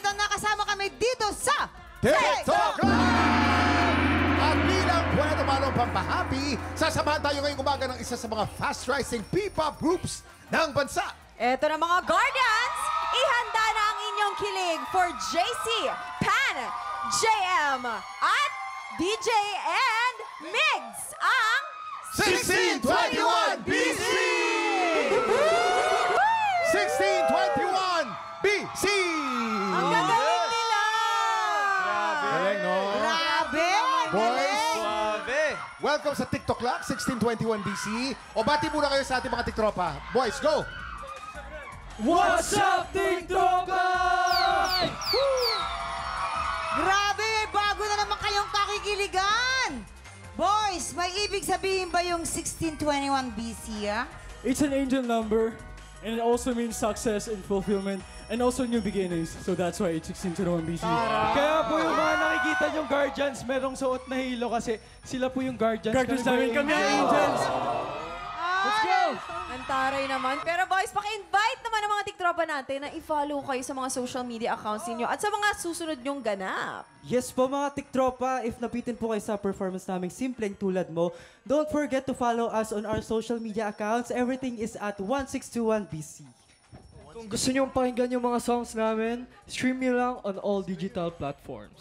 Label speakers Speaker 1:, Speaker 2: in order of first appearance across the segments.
Speaker 1: Ito na kasama kami dito sa
Speaker 2: TikTok Live! At bilang buwan na tumalong pampahappy, sasamahan tayo ngayong umaga ng isa sa mga fast-rising P-pop groups ng bansa.
Speaker 1: Ito na mga Guardians, ihanda na ang inyong kilig for JC, Pan, JM, at DJ and Migs ang
Speaker 2: 1621 BC! 1621 BC!
Speaker 1: Ang gagawin nila!
Speaker 2: Galing, no?
Speaker 1: Grabe!
Speaker 2: Boys,
Speaker 3: Suave!
Speaker 2: welcome sa TikTok Live, 1621 BC. O bati muna kayo sa ating mga tiktropa. Boys, go!
Speaker 3: What's up, TikToker?
Speaker 1: Grabe! Bago na naman kayong kakikiligan! Boys, may ibig sabihin ba yung 1621 BC, ah?
Speaker 4: It's an angel number, and it also means success and fulfillment, and also new beginnings. So that's why it's 1621 BC.
Speaker 3: Kaya po yung mga nakikita yung Guardians, merong suot na hilo kasi sila po yung Guardians.
Speaker 4: Guardians namin, kami ang angels!
Speaker 1: Let's go! Ang taray naman. Pero boys, paki-invite naman ang mga tiktropa natin na i-follow kayo sa mga social media accounts ninyo at sa mga susunod nyong ganap.
Speaker 5: Yes po mga tiktropa, if nabitin po kayo sa performance naming Simpleng Tulad Mo, don't forget to follow us on our social media accounts. Everything is at 1621 BC.
Speaker 4: Kung gusto nyo pakinggan yung mga songs namin, stream nyo lang on all digital platforms.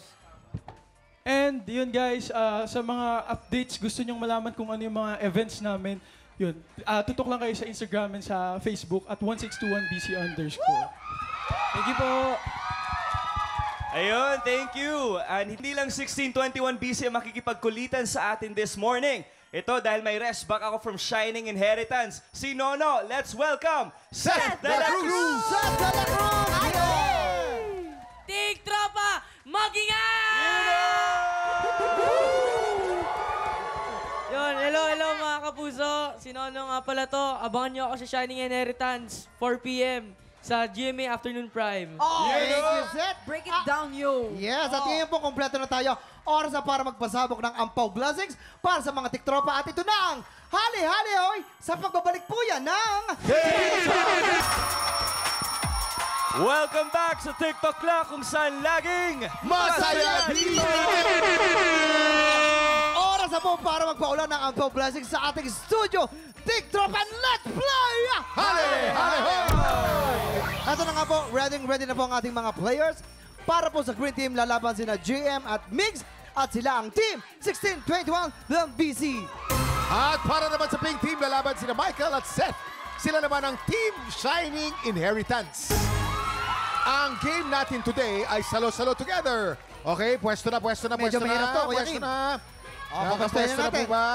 Speaker 3: And yun guys, sa mga updates, gusto nyong malaman kung ano yung mga events namin, yun, tutok lang kayo sa Instagram and sa Facebook at 1621BC_.
Speaker 4: Thank you po!
Speaker 6: Ayun, thank you. And hindi lang 1621 BC ang makikipagkulitan sa atin this morning. Ito dahil may rest back ako from Shining Inheritance. Si Nono, let's welcome Seth De La Cruz!
Speaker 2: Seth De La Cruz!
Speaker 7: Tiktropa, mag-ingat! Yun, hello mga kapuso. Si Nono nga pala to. Abangan nyo ako sa Shining Inheritance, 4 p.m. sa GMA Afternoon Prime.
Speaker 1: Oh,
Speaker 8: Thank you, Seth.
Speaker 1: break it down, yo!
Speaker 8: Yes, at ngayon po, kompleto na tayo. Oras na para magpasabog ng Ampaw Blessings para sa mga tiktropa. At ito na ang hali-hali hoy sa pagbabalik po yan ng...
Speaker 6: Welcome back sa TikTok Clock kung saan laging
Speaker 2: Masaya dito!
Speaker 8: Oras na po para magpaulan ng Ampaw Blessings sa ating studio. Tiktropa, and let's play!
Speaker 2: Hali! Hali!
Speaker 8: Ito na nga po, ready na po ang ating mga players. Para po sa Green Team, lalaban sina GM at Migs at sila ang Team 1621 ng BC.
Speaker 2: At para naman sa Pink Team, lalaban sina Michael at Seth. Sila naman ang Team Shining Inheritance. Ang game natin today ay salo-salo together. Okay, pwesto na.
Speaker 8: Medyo mahirap to, Kuya
Speaker 2: pwesto
Speaker 8: Kim.
Speaker 2: na.
Speaker 8: Pwesto
Speaker 2: Pwesto na
Speaker 8: natin.
Speaker 2: po ba?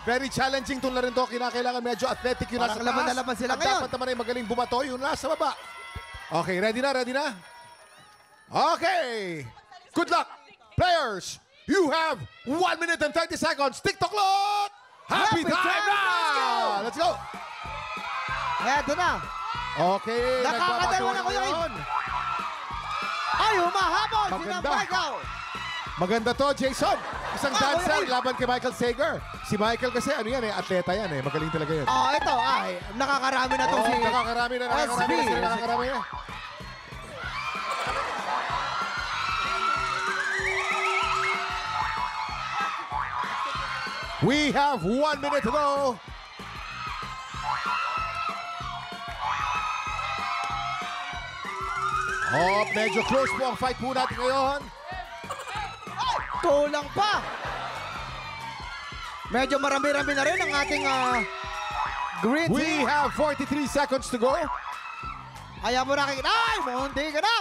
Speaker 2: Very challenging itong laro to. Kinakailangan medyo athletic yung nasa
Speaker 8: Parang laban na
Speaker 2: taas.
Speaker 8: laban sila
Speaker 2: At
Speaker 8: ngayon.
Speaker 2: dapat naman ay magaling bumato yung nasa baba. Okay, ready na? Okay. Good luck, players. You have 1 minute and 30 seconds. TikTok clock. Happy time now. Let's go.
Speaker 8: Eto na.
Speaker 2: Okay,
Speaker 8: Nakakadalawa na, Kuya Kim.
Speaker 2: ngayon.
Speaker 8: Ay, humahabol sina
Speaker 2: Maganda.
Speaker 8: Michael.
Speaker 2: Maganda to, Jason. Isang
Speaker 8: Ah,
Speaker 2: dancer
Speaker 8: Kuya Kim.
Speaker 2: laban kay Michael Sager. Si Michael kasi ano yan atleta yan Magaling talaga yan.
Speaker 8: Oh, ito. Ay, nakakarami na to
Speaker 2: Oh,
Speaker 8: si...
Speaker 2: nakakarami na
Speaker 8: SB.
Speaker 2: sila, nakakarami na. We have 1 minute to go. Oh, medyo close po ang fight po natin ngayon.
Speaker 8: Kulang pa. Medyo marami-rami na rin ang ating Green
Speaker 2: We
Speaker 8: Team.
Speaker 2: have 43 seconds to go.
Speaker 8: Kaya mo nakikita. Ay, munti ka na.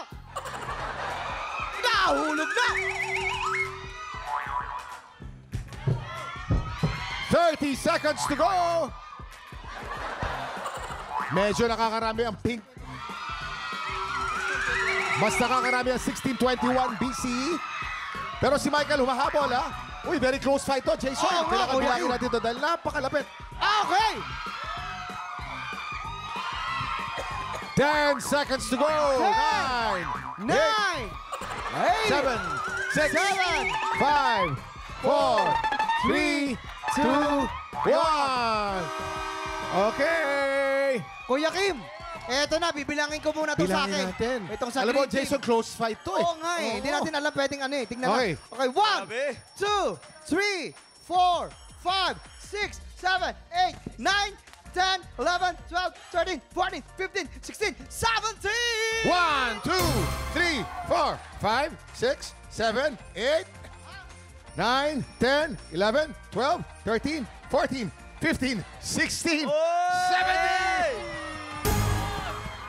Speaker 8: Nahulog na.
Speaker 2: 30 seconds to go. Medyo nakakarami ang pink. Mas nakakarami ang 1621 BC. Pero si Michael humahabol, ha? Uy, very close fight to, Jason.
Speaker 8: Oo nga,
Speaker 2: Kailangan
Speaker 8: Kuya
Speaker 2: bilangin
Speaker 8: Kim.
Speaker 2: natin to dahil napakalapit.
Speaker 8: Okay.
Speaker 2: 10 seconds to go. 9,
Speaker 8: 9, 8,
Speaker 2: 7, 6, 5, 4, 3, 2, 1. Okay.
Speaker 8: Kuya Kim, Eto na, bibilangin ko muna to sa
Speaker 2: Bilangin
Speaker 8: akin.
Speaker 2: natin.
Speaker 8: Itong sa
Speaker 2: Alam mo,
Speaker 8: green team.
Speaker 2: Jason, close fight to eh.
Speaker 8: Oo nga eh. Hindi natin alam pwedeng ano eh. Tingnan
Speaker 2: Okay.
Speaker 8: na. Okay, 1,
Speaker 6: Grabe.
Speaker 8: 2, 3, 4, 5, 6, 7, 8, 9, 10, 11, 12, 13, 14, 15, 16, 17!
Speaker 2: 1, 2, 3, 4, 5, 6, 7, 8, 9, 10, 11, 12, 13, 14, 15, 16, 17!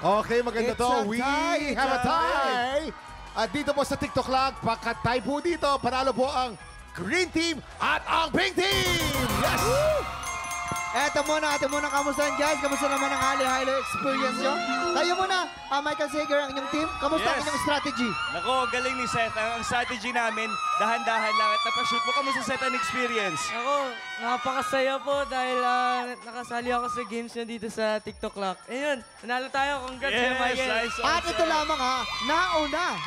Speaker 2: Okay, maganda
Speaker 8: It's
Speaker 2: to.
Speaker 8: a
Speaker 2: We
Speaker 8: tie,
Speaker 2: have a
Speaker 8: it's a
Speaker 2: tie. At dito po sa TikTok lang, pakatay po dito. Panalo po ang Green Team at ang Pink Team! Yes!
Speaker 8: Eto muna, kamusta guys? Kamusta naman ang hali-halo experience nyo? Kayo muna, Michael Sager, ang inyong team. Kamusta ang
Speaker 6: Yes.
Speaker 8: inyong strategy?
Speaker 6: Nako, galing ni Seth. Ang strategy namin, dahan-dahan lang at napashoot mo. Kamusta Seth ang experience?
Speaker 7: Ako, napakasaya po dahil nakasali ako sa games nyo dito sa TikTok Lock. Ayun, nanalo tayo. Congrats
Speaker 6: Yes,
Speaker 7: Michael.
Speaker 6: nice.
Speaker 8: At ito lamang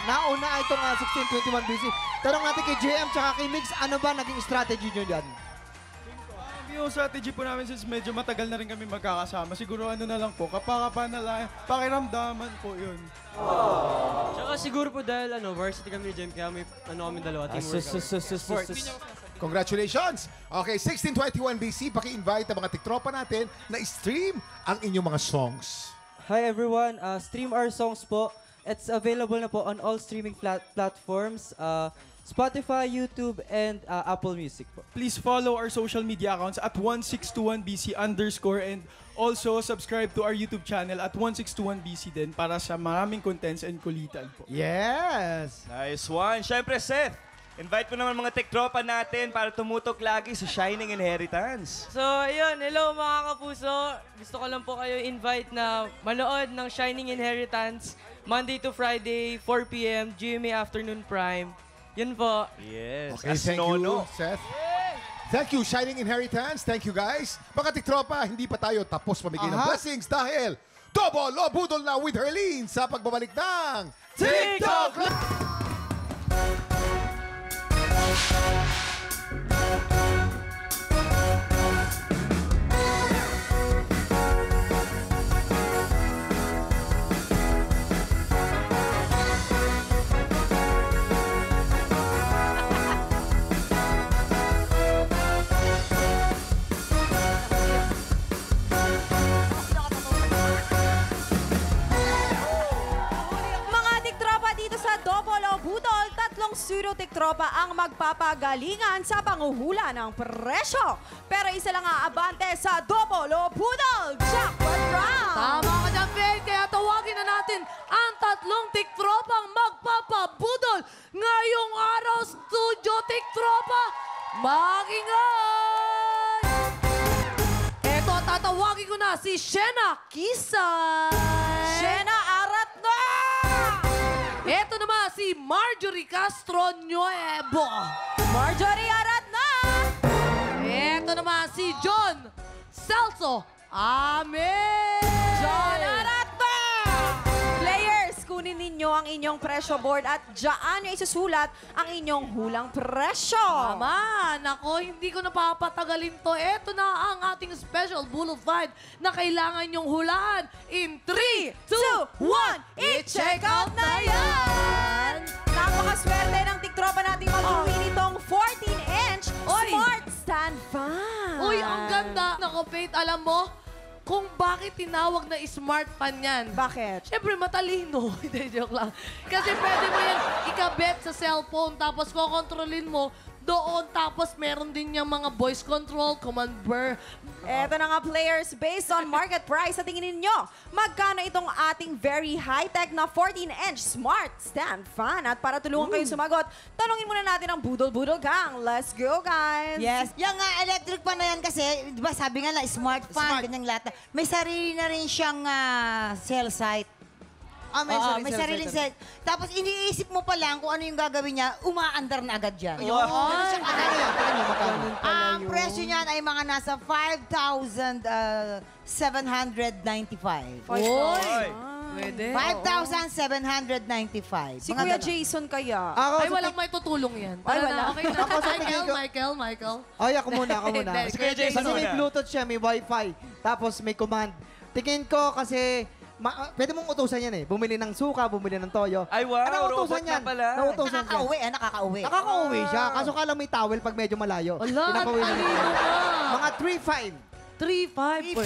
Speaker 8: nauna itong 1621 BC. Tanong natin kay JM tsaka kay Mix, ano ba naging strategy nyo dyan?
Speaker 3: Yung strategy po namin since medyo matagal na rin kami magkakasama, siguro ano na lang po, kapakapan na lang, pakiramdaman po yun.
Speaker 9: Tsaka siguro po dahil varsity kami ni Jem, kaya may kami dalawa, teamwork kami.
Speaker 2: Congratulations! Okay, 1621 BC, paki-invite ang mga tiktropa natin na stream ang inyong mga songs.
Speaker 5: Hi everyone, stream our songs po. It's available na po on all streaming platforms. Spotify, YouTube, and Apple Music po.
Speaker 3: Please follow our social media accounts at 1621BC_ and also subscribe to our YouTube channel at 1621BC din para sa maraming contents and kulitan po.
Speaker 8: Yes!
Speaker 6: Nice one. Siyempre, Seth, invite mo naman mga tiktropa natin para tumutok lagi sa Shining Inheritance.
Speaker 7: So, ayun. Hello mga kapuso. Gusto ko lang po kayo invite na manood ng Shining Inheritance Monday to Friday, 4 p.m. GMA Afternoon Prime. Yun po.
Speaker 6: Yes.
Speaker 2: Okay,
Speaker 6: As
Speaker 2: thank
Speaker 6: Nono.
Speaker 2: you, Seth. Thank you, Shining Inheritance. Thank you, guys. Mga tiktropa, hindi pa tayo tapos pamigay ng blessings dahil double o budol na with Herlene sa pagbabalik ng TikTok Live!
Speaker 1: Mga tiktropa dito sa Double o Budol, tatlong pseudo-tiktropa ang magpapagalingan sa panghuhula ng presyo. Pero isa lang aabante sa Double o Budol Jackpot Round!
Speaker 10: Tama ka dyan, Faye. Kaya tawagin na natin ang tatlong tiktropang magpapabudol. Ngayong araw, Studio Tiktropa, mag-ingay! Eto, tatawagin ko na si Shena Kisay.
Speaker 1: Shena Arat na!
Speaker 10: Eto naman si Marjorie Castro Nuevo.
Speaker 1: Marjorie Arat na!
Speaker 10: Eto naman si John Celso. Amen!
Speaker 1: John Arat na! Players, kunin ninyo ang inyong presyo board at dyan nyo isusulat ang inyong hulang presyo.
Speaker 10: Tama! Nako, hindi ko napapatagalin to. Eto na ang ating special Bull of Five na kailangan nyong hulaan in 3, 2, 1,
Speaker 1: I-check out na yan! Napakaswerte ng tiktropa nating mag-win itong 14-inch
Speaker 10: Oy!
Speaker 1: Smart Stand Fan.
Speaker 10: Uy, ang ganda! Nako, Faith, alam mo kung bakit tinawag na smart fan yan?
Speaker 1: Bakit?
Speaker 10: Siyempre, matalino. Hindi, joke lang. Kasi pwede mo yan ikabit sa cellphone, tapos kokontrolin mo doon, tapos meron din yung mga voice control, command bar.
Speaker 1: Eto na nga players, based on market price, sa tingin ninyo, magkano itong ating very high-tech na 14-inch Smart Stand Fan? At para tulungan kayo sumagot, tanungin muna natin ang Budol-Budol Gang. Let's go, guys!
Speaker 11: Yes. Yung electric fan na yan kasi, di ba sabi nga na smart fan, ganyang lahat. May sarili na rin siyang cell site. May sariling cell. Tapos iniisip mo pa lang kung ano yung gagawin niya, umaandar na agad yan. Ang presyo niyan ay mga nasa 5,795.
Speaker 10: Oy! Pwede.
Speaker 11: 5,795.
Speaker 1: Si
Speaker 11: Mga
Speaker 1: Kuya
Speaker 11: ganon.
Speaker 1: Jason kaya.
Speaker 10: Ay, walang may tutulong yan.
Speaker 1: Ay, wala.
Speaker 10: Okay na.
Speaker 8: Ako sa tingin ko-
Speaker 10: Michael.
Speaker 8: Ay, ako muna.
Speaker 10: Hindi,
Speaker 6: Kuya Jason
Speaker 8: Kasi may
Speaker 6: muna.
Speaker 8: Bluetooth siya, may Wi-Fi. Tapos may command. Tingin ko kasi pwede mong utusan yan eh. Bumili ng suka, bumili ng toyo.
Speaker 6: Ay, wow,
Speaker 8: Ano,
Speaker 6: robot na pala.
Speaker 8: Nautusan siya.
Speaker 11: Nakakauwi.
Speaker 8: Nakakauwi siya. Kaso ka lang may towel pag medyo malayo.
Speaker 10: Ala,
Speaker 8: Pinapauwi na
Speaker 10: talino
Speaker 8: niya.
Speaker 10: ka.
Speaker 8: Mga 3-5.
Speaker 10: 3-5.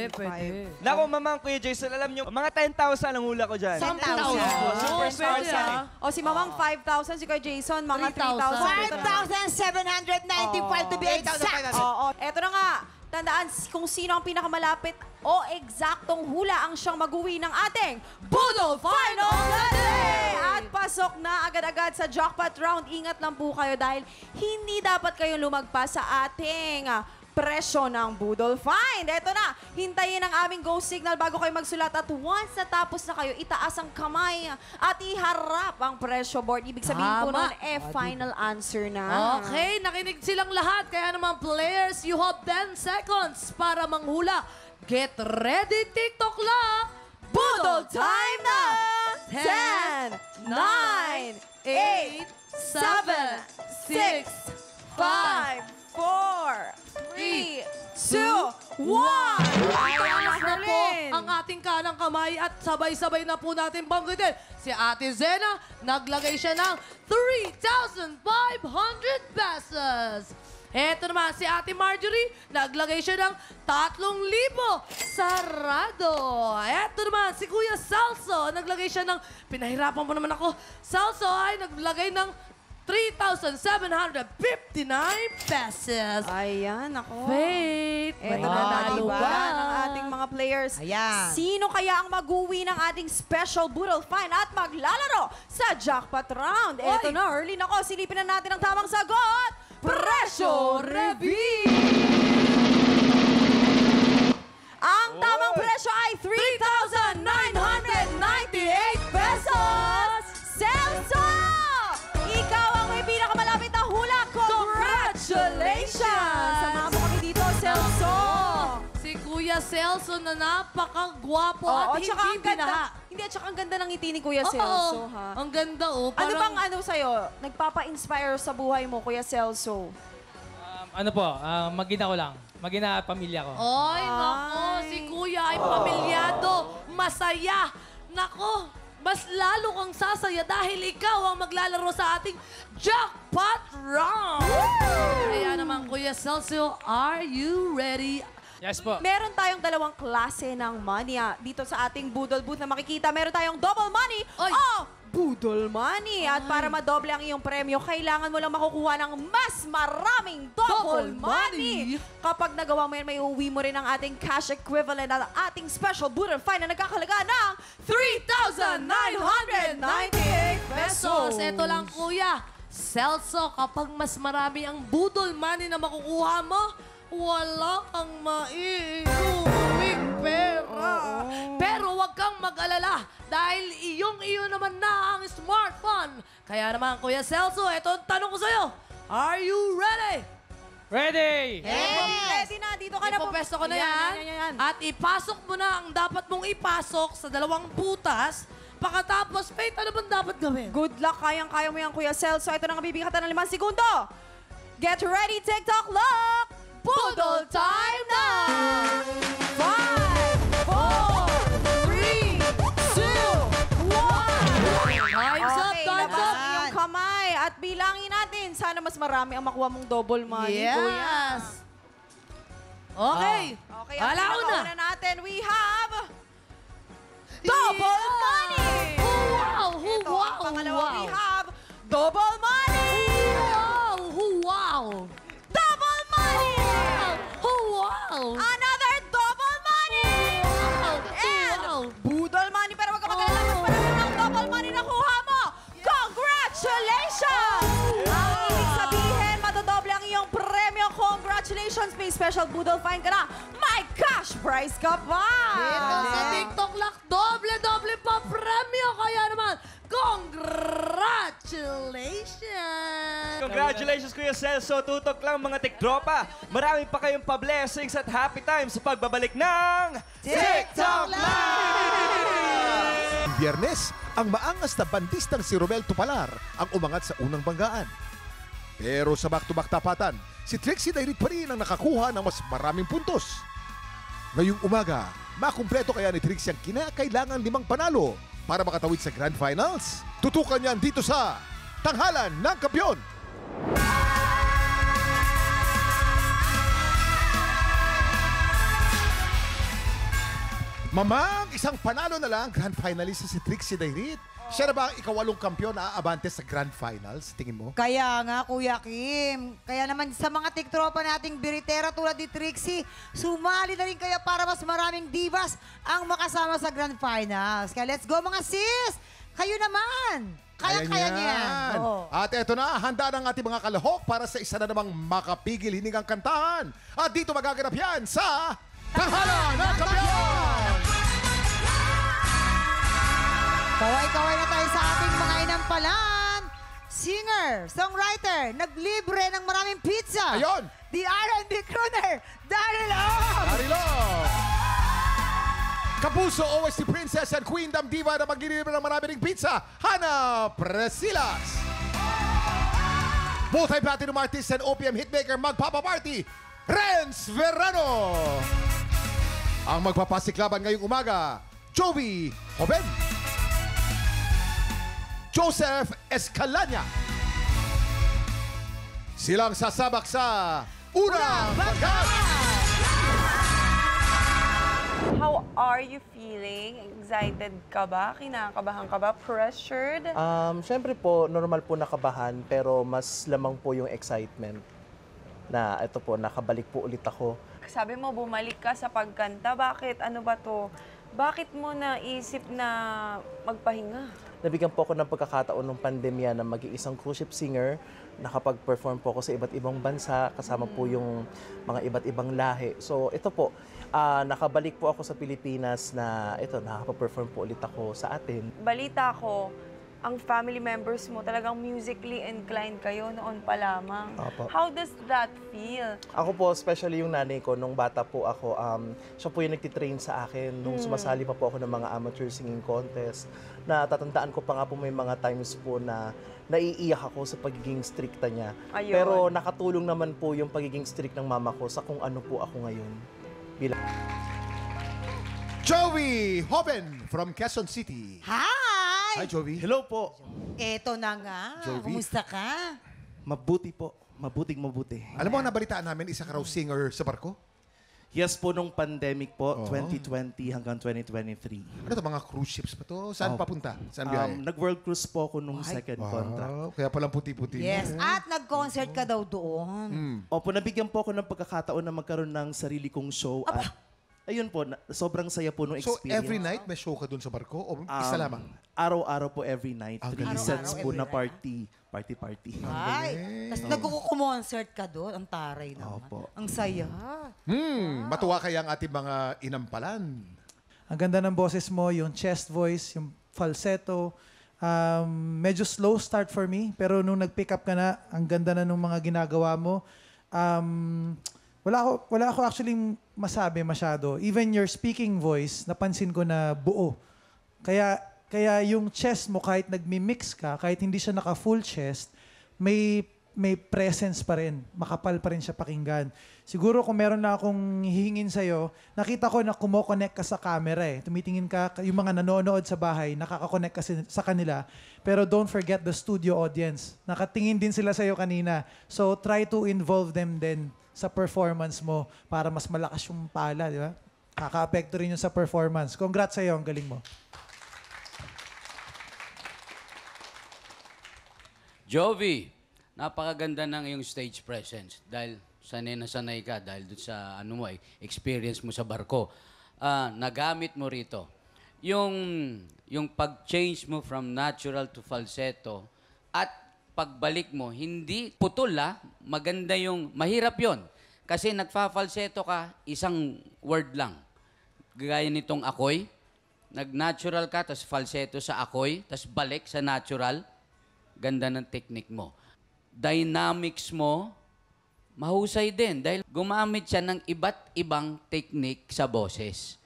Speaker 10: Pwede.
Speaker 6: Nako, Mamang Kuya Jason, alam nyo, mga 10,000 ang hula ko dyan.
Speaker 11: 10,000.
Speaker 6: Superstar
Speaker 10: pwede,
Speaker 6: yan
Speaker 10: ah.
Speaker 6: eh.
Speaker 1: O si Mamang 5,000, si Kuya Jason, mga
Speaker 10: 3,000.
Speaker 11: 5,795 to be exact.
Speaker 1: Oo. Eto na nga. Tandaan kung sino ang pinakamalapit o eksaktong hula ang siyang mag-uwi ng ating Budol Final Day! At pasok na agad-agad sa jackpot round. Ingat lang po kayo dahil hindi dapat kayo lumagpas sa ating presyo ng Budol Find. Eto na, hintayin ang aming go signal bago kayo magsulat at once natapos na kayo, itaas ang kamay at iharap ang presyo board. Ibig sabihin po
Speaker 10: Tama.
Speaker 1: nun, final answer na.
Speaker 10: Okay, nakinig silang lahat. Kaya naman players, you have 10 seconds para manghula. Get ready, TikTok clock!
Speaker 1: Budol time na! 10, 9, 8, 7, 6, 5, 4, 3, 2, 1!
Speaker 10: Taas na po ang ating kanang kamay at sabay-sabay na po natin banggitin. Si Ate Zena, naglagay siya ng 3,500 pesos. Eto naman, si Ate Marjorie, naglagay siya ng 3,000. Sarado. Eto naman, si Kuya Salso, naglagay siya ng, pinahirapan mo naman ako, Salso ay naglagay ng 3,759 pesos.
Speaker 1: Ayan, ako.
Speaker 10: Faith,
Speaker 1: Eto
Speaker 10: may
Speaker 1: na
Speaker 10: nanalo
Speaker 1: diba,
Speaker 10: ba?
Speaker 1: ng ating mga players.
Speaker 11: Ayan.
Speaker 1: Sino kaya ang mag-uwi ng ating special Budol Find at maglalaro sa jackpot round? Eto na, early na ko. Silipin na natin ang tamang sagot. Presyo Reveal! Ang tamang presyo ay 3,998 pesos! Celso! Ikaw ang may pinakamalapit na hula. Congratulations! Samahan mo kami dito, Celso!
Speaker 10: Si Kuya Celso na napakagwapo at hindi
Speaker 1: ang ganda.
Speaker 10: binaha.
Speaker 1: Hindi, at saka ang ganda ng ngiti ni Kuya
Speaker 10: Oo,
Speaker 1: Celso, ha?
Speaker 10: ang ganda oh.
Speaker 1: Ano
Speaker 10: Parang,
Speaker 1: bang sa'yo? Nagpapa-inspire sa buhay mo, Kuya Celso?
Speaker 12: Magina ko lang. Magina pamilya ko.
Speaker 10: Ay, nako, si Kuya ay pamilyado, masaya. Nako, mas lalo kang sasaya dahil ikaw ang maglalaro sa ating jackpot round. Kaya naman, Kuya Celso, are you ready?
Speaker 12: Yes po.
Speaker 1: Meron tayong dalawang klase ng money dito sa ating Budol Booth na makikita. Meron tayong double money o Budol Money. At para madoble ang iyong premyo, kailangan mo lang makukuha ng mas maraming double money. Kapag nagawa mo yan, may uwi mo rin ang ating cash equivalent at ating special Budol Find na nagkakalaga ng 3,998 pesos.
Speaker 10: Ito lang, Kuya. Celso, kapag mas marami ang Budol Money na makukuha mo, wala kang maiuwing pera. Pero huwag kang mag-alala dahil iyong-iyo naman na ang smartphone. Kaya naman, Kuya Celso, ito ang tanong ko sa'yo. Are you ready?
Speaker 12: Ready!
Speaker 1: Ready na, dito ka na po.
Speaker 10: Ipopesto ko na yan. At ipasok mo na ang dapat mong ipasok sa dalawang butas. Pagkatapos, Faith, ano bang dapat gawin?
Speaker 1: Good luck, kayang-kaya mo yan, Kuya Celso. Ito na nga bibigyan ng 5 segundo. Get ready, TikTok lock! Budol time na! 5, 4, 3, 2, 1!
Speaker 10: Time's up, time's up!
Speaker 1: Yung kamay at bilangin natin. Sana mas marami ang makuha mong double money, Kuya.
Speaker 10: Yes! Okay.
Speaker 1: Okay, ang
Speaker 10: Alauna.
Speaker 1: pinakauna natin, we have double money!
Speaker 10: Wow!
Speaker 1: Ito,
Speaker 10: Wow!
Speaker 1: ang pangalawa, we
Speaker 10: Wow!
Speaker 1: have double money!
Speaker 10: Wow! Wow!
Speaker 1: Double money!
Speaker 10: Wow!
Speaker 1: Another double money! And budol money, pero wag ka mag-alala, mas marami ng double money na kuha mo! Congratulations! Ang ibig sabihin, madodoble ang iyong premyo. Congratulations! May special budol fine ka na. May cash prize ka pa!
Speaker 10: Dito sa TikTok Lock, doble-doble pa premyo. Kaya naman, congratulations!
Speaker 6: Congratulations, Kuya Celso. Tutok lang mga tiktropa. Marami pa kayong pa-blessings at happy times sa pagbabalik ng TikTok Live!
Speaker 2: Biyernes, ang maangas na bandistang si Romel Tupalar ang umangat sa unang banggaan. Pero sa back-to-back tapatan, si Trixie Dairit pa rin ang nakakuha ng mas maraming puntos. Ngayong umaga, Makumpleto kaya ni Trixie ang kinakailangan 5 panalo para makatawid sa Grand Finals? Tutukan niyan dito sa Tanghalan ng Kampiyon! Mamang, isang panalo na lang, Grand Finalist si Trixie Dairit. Siya na ba ang ika-8 kampiyon na aabante sa Grand Finals, tingin mo?
Speaker 11: Kaya nga, Kuya Kim. Kaya naman sa mga tiktropa nating biritera tulad ni Trixie, sumali na rin kaya para mas maraming divas ang makasama sa Grand Finals. Kaya let's go mga sis! Kayo naman! Kaya-kaya niya. Oo.
Speaker 2: At eto na, handa ng ating mga kalahok para sa isa na namang makapigil hiningang kantahan. At dito magaganap yan sa Tanghalan ng Kampiyon!
Speaker 11: Kaway-kaway na tayo sa ating mga inampalan. Singer, songwriter, naglibre ng maraming pizza.
Speaker 2: Ayun!
Speaker 11: The R&B crooner, Daryl Ong!
Speaker 2: Daryl Ong! Kapuso, OST Princess and Queendom Diva na maglilibre ng marami ring pizza, Hana Presilas. Multi-platinum artist and OPM hitmaker magpapaparty, Renz Verano. Ang magpapasiklaban ngayong umaga, Jovi Joven. Joseph Escalanya. Silang sasabak sa Unang Bagat!
Speaker 13: How are you feeling? Excited ka ba? Kinakabahan ka ba? Pressured?
Speaker 14: Siyempre po, normal po nakabahan, pero mas lamang po yung excitement na ito po, nakabalik po ulit ako.
Speaker 13: Sabi mo, bumalik ka sa pagkanta. Bakit? Ano ba to? Bakit mo naisip na magpahinga?
Speaker 14: Nabigyan po ako ng pagkakataon ng pandemya na maging isang cruise ship singer. Nakapag-perform po ako sa iba't ibang bansa, kasama po yung mga iba't ibang lahi. So ito po, nakabalik po ako sa Pilipinas na ito, nakapag-perform po ulit ako sa atin.
Speaker 13: Balita ko, ang family members mo talagang musically inclined kayo noon pa lamang.
Speaker 14: Opo.
Speaker 13: How does that feel?
Speaker 14: Ako po, especially yung nanay ko, nung bata po ako, siya po yung nagtitrain sa akin. Nung sumasali pa po ako ng mga amateur singing contest, na tatandaan ko pa nga po may mga times po na naiiyak ako sa pagiging stricta niya.
Speaker 13: Ayun.
Speaker 14: Pero nakatulong naman po yung pagiging strict ng mama ko sa kung ano po ako ngayon.
Speaker 2: Jovi Joven from Quezon City.
Speaker 11: Hi!
Speaker 2: Hi, Jovi.
Speaker 15: Hello po.
Speaker 11: Eto na nga.
Speaker 2: Jovi.
Speaker 11: Kumusta ka?
Speaker 15: Mabuti po. Mabuting-mabuti.
Speaker 2: Alam mo, nabalitaan namin, isa ka raw singer sa barko?
Speaker 15: Yes po, nung pandemic po, 2020 hanggang 2023.
Speaker 2: Ano to, mga cruise ships pa to? Saan papunta? Saan biyahe?
Speaker 15: Nag-world cruise po ako nung second contract.
Speaker 2: Kaya palang puti-puti.
Speaker 11: Yes. At nag-concert ka daw doon.
Speaker 15: Opo, nabigyan po ako ng pagkakataon na magkaroon ng sarili kong show. At ayun po, sobrang saya po nung
Speaker 2: So,
Speaker 15: experience.
Speaker 2: every night may show ka dun sa barko? O isa lamang?
Speaker 15: Araw-araw po every night. 3
Speaker 2: galing.
Speaker 15: sets po
Speaker 11: Araw-araw,
Speaker 15: na party. Party.
Speaker 11: Ay, tapos nagkukumoncert ka doon. Ang taray naman.
Speaker 15: Opo.
Speaker 11: Ang saya.
Speaker 2: Matuwa kaya ang ating mga inampalan.
Speaker 3: Ang ganda ng boses mo, yung chest voice, yung falsetto. Medyo slow start for me, pero nung nag-pick up ka na, ang ganda na nung mga ginagawa mo. Wala ako actually masabi masyado. Even your speaking voice, napansin ko na buo. Kaya yung chest mo, kahit nagmi-mix ka, kahit hindi siya naka-full chest, may presence pa rin. Makapal pa rin siya pakinggan. Siguro kung meron na akong hihingin sa'yo, nakita ko na kumo-connect ka sa camera eh. Tumitingin ka, yung mga nanonood sa bahay, nakaka-connect ka sa kanila. Pero don't forget the studio audience. Nakatingin din sila sa'yo kanina. So try to involve them din sa performance mo para mas malakas yung pala, di ba? Kaka-apekto rin yun sa performance. Congrats sa'yo, ang galing mo.
Speaker 16: Jovi, napakaganda ng iyong stage presence dahil sanay na sanay ka dahil doon sa experience mo sa barko. Nagamit mo rito. Yung pag-change mo from natural to falsetto at pagbalik mo, hindi putol maganda mahirap yon. Kasi nagfa-falsetto ka, isang word lang. Gaya nitong ako'y, nag-natural ka, tapos falsetto sa ako'y, tapos balik sa natural. Ganda ng technique mo. Dynamics mo, mahusay din dahil gumamit siya ng iba't ibang technique sa boses.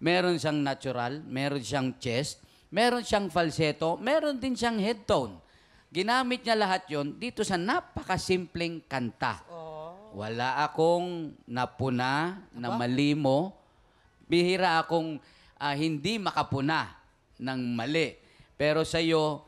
Speaker 16: Meron siyang natural, meron siyang chest, meron siyang falsetto, meron din siyang head tone. Ginamit niya lahat yon dito sa napakasimpleng kanta. Wala akong napuna, na malimo. bihira akong hindi makapuna ng mali. Pero sa'yo,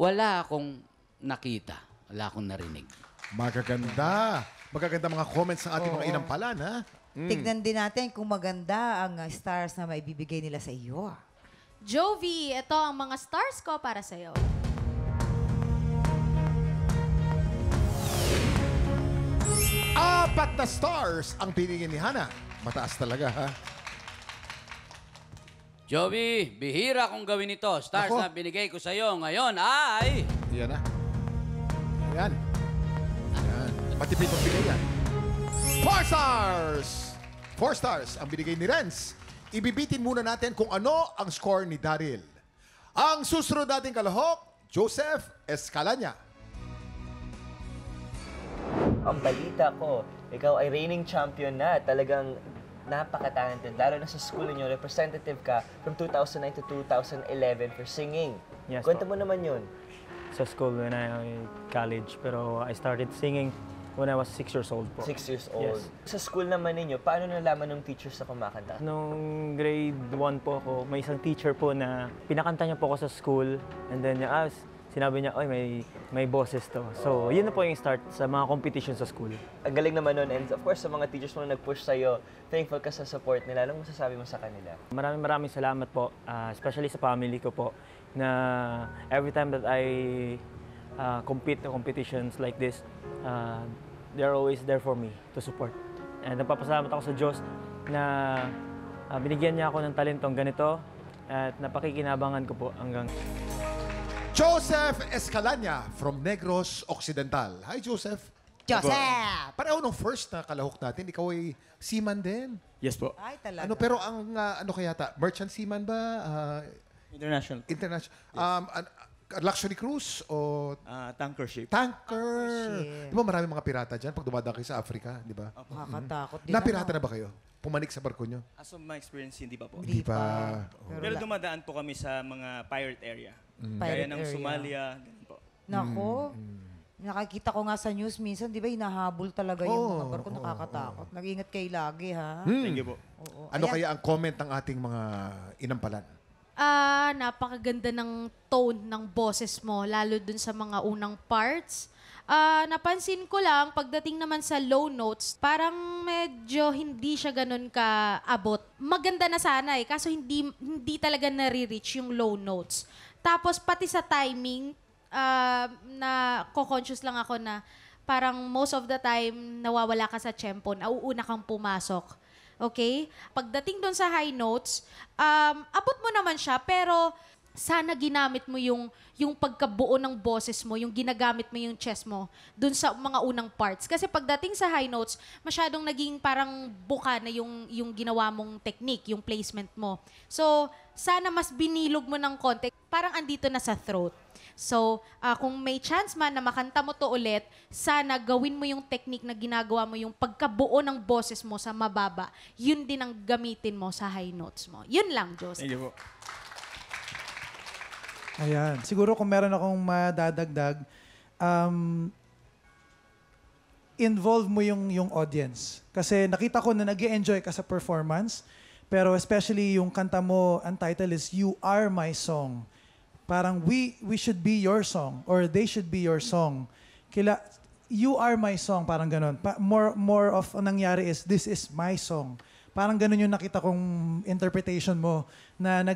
Speaker 16: wala akong nakita. Wala akong narinig.
Speaker 2: Magaganda. Magaganda mga comments ng ating mga inampalan, ha?
Speaker 11: Tignan din natin kung maganda ang stars na maibibigay nila sa iyo.
Speaker 17: Jovi, ito ang mga stars ko para sa'yo.
Speaker 2: Apat na stars ang pinigin ni Hana. Mataas talaga, ha?
Speaker 16: Jovi, bihira kong gawin ito. Stars
Speaker 2: Ako.
Speaker 16: na binigay ko sa'yo ngayon ay...
Speaker 2: Yan na. Yan. Yan. Matipid ang bigay yan. 4 stars! 4 stars ang binigay ni Renz. Ibibitin muna natin kung ano ang score ni Daryl. Ang susunod nating kalahok, Joseph Escalanya.
Speaker 18: Ang balita ko, ikaw ay reigning champion na. Talagang napaka-talented. Lalo na sa school niyo, representative ka from 2009 to 2011 for singing.
Speaker 19: Yes,
Speaker 18: Kwento
Speaker 19: po.
Speaker 18: mo naman yun.
Speaker 19: Sa school when I college, pero I started singing when I was 6 years old po.
Speaker 18: 6 years old.
Speaker 19: Yes.
Speaker 18: Sa school naman ninyo, paano nalaman ng teachers na kumakanta?
Speaker 19: Nung grade 1 po ako, may isang teacher po na pinakanta niya po ako sa school. And then sinabi niya, oy, may boses to. So, yun na po yung start sa mga competition sa school.
Speaker 18: Ang galing naman nun. And of course, sa mga teachers mo na nag-push sa'yo, thankful ka sa support nila. Anong masasabi mo sa kanila?
Speaker 19: Maraming salamat po, especially sa family ko po, na every time that I compete in competitions like this, they're always there for me to support. And napapasalamat ako sa Diyos na binigyan niya ako ng talentong ganito at napakikinabangan ko po hanggang...
Speaker 2: Joseph Escalanya from Negros Occidental. Hi, Joseph.
Speaker 11: Joseph!
Speaker 2: Pareho nung first na kalahok natin, ikaw ay seaman din.
Speaker 20: Yes po.
Speaker 11: Ay, talaga.
Speaker 2: Ano, pero ang ano kaya ta? Merchant seaman ba?
Speaker 20: International.
Speaker 2: International. Luxury cruise o
Speaker 20: Tanker ship.
Speaker 2: tanker? Di ba maraming mga pirata dyan pag dumadaan kayo sa Africa, di ba?
Speaker 11: Nakakatakot din.
Speaker 2: Napirata na ba kayo? Pumanik sa barko nyo?
Speaker 20: As of my experience, hindi pa po.
Speaker 2: Hindi pa.
Speaker 20: Pero dumadaan po kami sa mga pirate area.
Speaker 11: Pirate
Speaker 20: Gaya ng
Speaker 11: area.
Speaker 20: Somalia, ganun po.
Speaker 11: Nako. Nakikita ko nga sa news minsan, di ba, hinahabol talaga yung mga barko. Nakakatakot. Nag-ingat kayo lagi, ha?
Speaker 20: Thank you po.
Speaker 2: Ano kaya ang comment ng ating mga inampalan?
Speaker 17: Napakaganda ng tone ng boses mo, lalo dun sa mga unang parts. Napansin ko lang, pagdating naman sa low notes, parang medyo hindi siya ganun kaabot. Maganda na sana kaso hindi talaga nare-reach yung low notes. Tapos pati sa timing, na co-conscious lang ako na parang most of the time nawawala ka sa tempo, nauuna kang pumasok. Okay? Pagdating doon sa high notes, abot mo naman siya, pero sana ginamit mo yung pagkabuo ng boses mo, yung ginagamit mo yung chest mo doon sa mga unang parts. Kasi pagdating sa high notes, masyadong naging parang buka na yung ginawa mong technique, yung placement mo. So, sana mas binilog mo ng konti, parang andito na sa throat. So, kung may chance man na makanta mo to ulit, sana gawin mo yung technique na ginagawa mo, yung pagkabuo ng boses mo sa mababa, yun din ang gamitin mo sa high notes mo. Yun lang, Joseph.
Speaker 20: Thank you po.
Speaker 3: Ayan. Siguro kung meron akong madadagdag, involve mo yung audience. Kasi nakita ko na nag-enjoy ka sa performance, pero especially yung kanta mo, ang title is You Are My Song. Parang we should be your song or they should be your song. You are my song, parang ganun. More of ang nangyari is this is my song. Parang ganun yung nakita kong interpretation mo na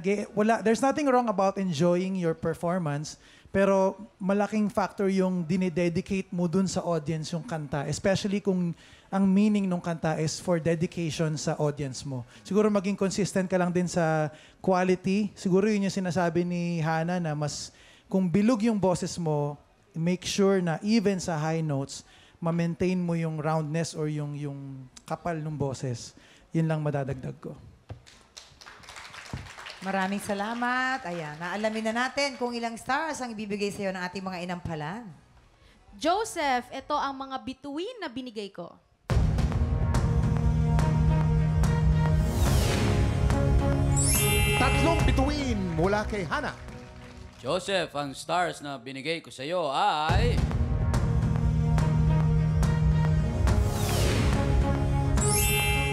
Speaker 3: there's nothing wrong about enjoying your performance, pero malaking factor yung dinededicate mo dun sa audience yung kanta, especially kung ang meaning ng kanta is for dedication sa audience mo. Siguro maging consistent ka lang din sa quality. Siguro yun yung sinasabi ni Hana na mas kung bilog yung boses mo, make sure na even sa high notes, ma-maintain mo yung roundness or yung kapal ng boses. Yun lang madadagdag ko.
Speaker 11: Maraming salamat. Ayan, naalamin na natin kung ilang stars ang ibibigay sa iyo ng ating mga inampalan.
Speaker 17: Joseph, ito ang mga bituin na binigay ko.
Speaker 2: Tatlong bituin mula kay Hana.
Speaker 16: Joseph, ang stars na binigay ko sa iyo ay...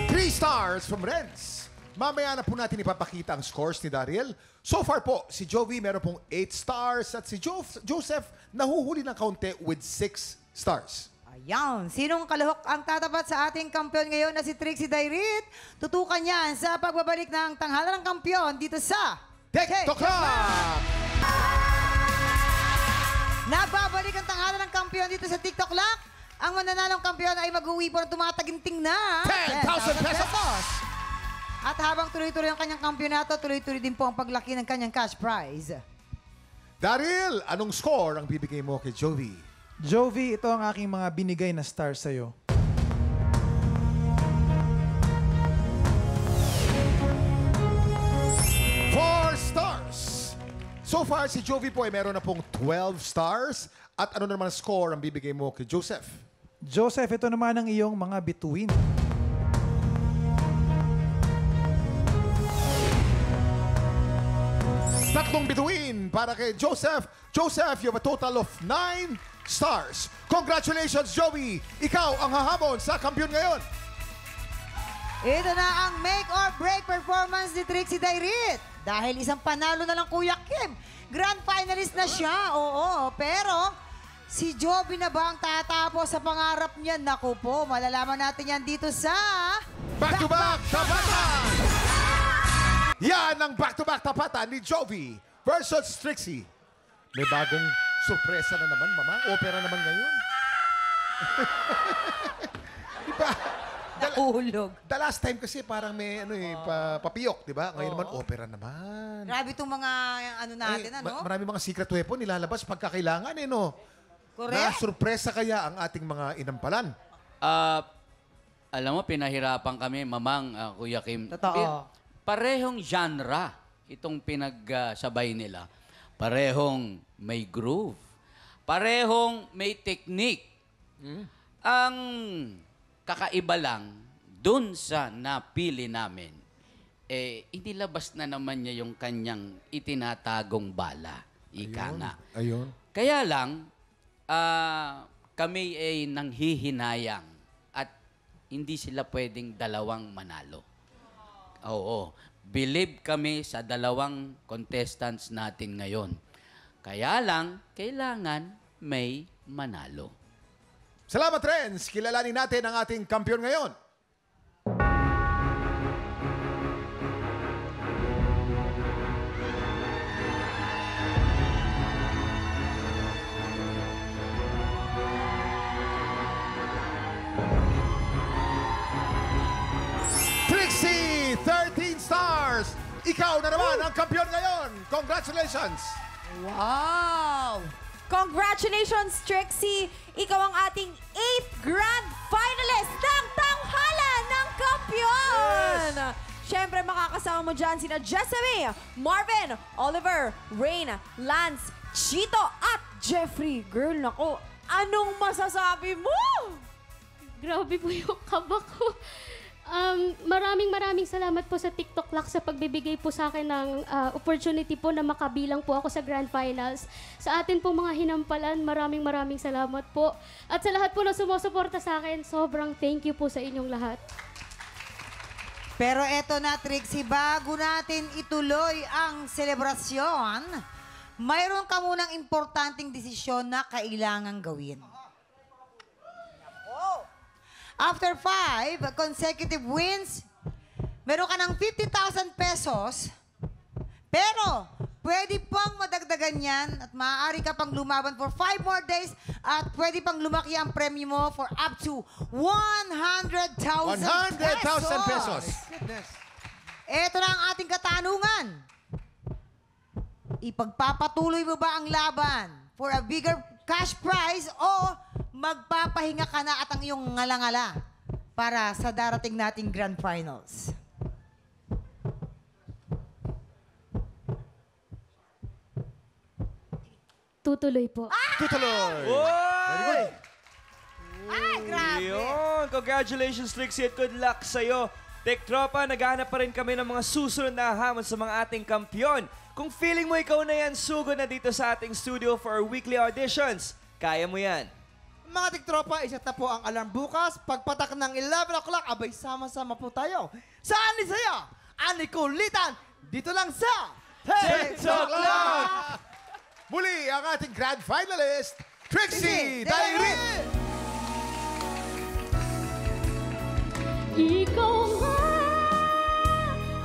Speaker 2: Three stars from Renz. Mamaya na po natin ipapakita ang scores ni Daryl. So far po, si Jovi meron pong 8 stars at si Joseph nahuhuli ng kaunti with 6 stars.
Speaker 11: Ayan. Sinong kalahok ang tatapat sa ating kampiyon ngayon na si Trixie Dairit? Tutukan yan sa pagbabalik ng tanghalan ng kampiyon dito sa
Speaker 2: TikTok Clock!
Speaker 11: Nagbabalik ang tanghalan ng kampiyon dito sa TikTok Clock. Ang mananalong kampiyon ay mag-uwi po ng tumataginting na
Speaker 2: 10,000 pesos!
Speaker 11: At habang tuloy-tuloy ang kanyang kampyonato, tuloy-tuloy din po ang paglaki ng kanyang cash prize.
Speaker 2: Daryl, anong score ang bibigay mo kay Jovi?
Speaker 3: Jovi, ito ang aking mga binigay na stars sa'yo.
Speaker 2: Stars. So far, si Jovi po ay meron na pong 12 stars. At ano naman ang score ang bibigay mo kay Joseph?
Speaker 3: Joseph, ito naman ang iyong mga bituin.
Speaker 2: Tatlong bituin para kay Joseph. Joseph, you have a total of 9 stars. Congratulations, Joey! Ikaw ang hahamon sa kampiyon ngayon.
Speaker 11: Ito na ang make or break performance ni Trixie Dairit. Dahil isang panalo na lang Kuya Kim. Grand finalist na siya, oo. Pero si Jovi na ba ang tatapos sa pangarap niya? Naku po, malalaman natin yan dito sa...
Speaker 2: Back-to-back tapatan! Yan ang back-to-back tapatan ni Jovi versus Trixie. May bagong sorpresa na naman, Mama. Opera naman ngayon. Diba?
Speaker 11: Nahulog.
Speaker 2: The last time kasi parang may papiyok, di ba? Ngayon naman, opera naman.
Speaker 11: Grabe itong mga ano natin,
Speaker 2: Marami mga secret weapon nilalabas pagka kailangan, no?
Speaker 11: Correct.
Speaker 2: Na sorpresa kaya ang ating mga inampalan.
Speaker 16: Alam mo, pinahirapan kami, Mamang, Kuya Kim.
Speaker 11: Totoo.
Speaker 16: Parehong genre itong pinagsabay nila. Parehong may groove. Parehong may technique. Ang kakaiba lang, dun sa napili namin, inilabas na naman niya yung kanyang itinatagong bala. Ika nga.
Speaker 2: Ayun.
Speaker 16: Kaya lang, kami ay nanghihinayang at hindi sila pwedeng dalawang manalo. Oo. Believe kami sa dalawang contestants natin ngayon. Kaya lang, kailangan may manalo.
Speaker 2: Salamat, friends! Kilalanin natin ang ating kampiyon ngayon. Trixie, 13 stars! Ikaw na naman ang kampiyon ngayon! Congratulations!
Speaker 1: Wow! Congratulations, Trixie! Ikaw ang ating 8th grand finalist ng tanghalan ng kampiyon! Yes! Siyempre, makakasama mo dyan sina Jessamine, Marvin, Oliver, Rain, Lance, Chito, at Jeffrey. Girl, nako, anong masasabi mo?
Speaker 21: Grabe po yung kaba ko. Maraming salamat po sa TikTok Clock sa pagbibigay po sa akin ng opportunity po na makabilang po ako sa Grand Finals. Sa atin po mga hinampalan, maraming salamat po. At sa lahat po na sumusuporta sa akin, sobrang thank you po sa inyong lahat.
Speaker 11: Pero eto na, Trixie, bago natin ituloy ang selebrasyon, mayroon ka munang importanteng desisyon na kailangang gawin. After 5 consecutive wins, meron ka ng 50,000 pesos, pero pwede pang madagdagan yan at maaari ka pang lumaban for 5 more days at pwede pang lumaki ang premyo mo for up to 100,000
Speaker 2: pesos.
Speaker 11: Goodness. Ito na ang ating katanungan. Ipagpapatuloy mo ba ang laban for a bigger cash prize o magpapahinga ka na at ang iyong ngala-ngala para sa darating nating Grand Finals?
Speaker 21: Tutuloy po.
Speaker 2: Tutuloy!
Speaker 6: Very good.
Speaker 11: Ay, grabe!
Speaker 6: Yun. Congratulations, Trixie, at good luck sa'yo. Tektropa, naghahanap pa rin kami ng mga susunod na hamon sa mga ating kampiyon. Kung feeling mo ikaw na yan, sugod na dito sa ating studio for our weekly auditions. Kaya mo yan.
Speaker 8: Mga tiktropa, iset na po ang alarm bukas. Pagpatak ng 11 o'clock, abay sama-sama po tayo. Saan ni saya? Anikulitan. Dito lang sa
Speaker 2: TikTok lang! Muli ang ating grand finalist, Trixie Diary!
Speaker 21: Ikaw nga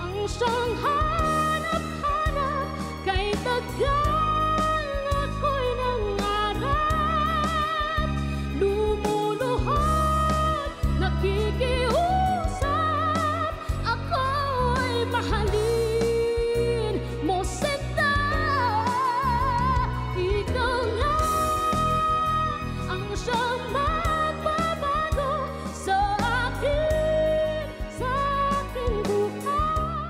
Speaker 21: ang Shanghai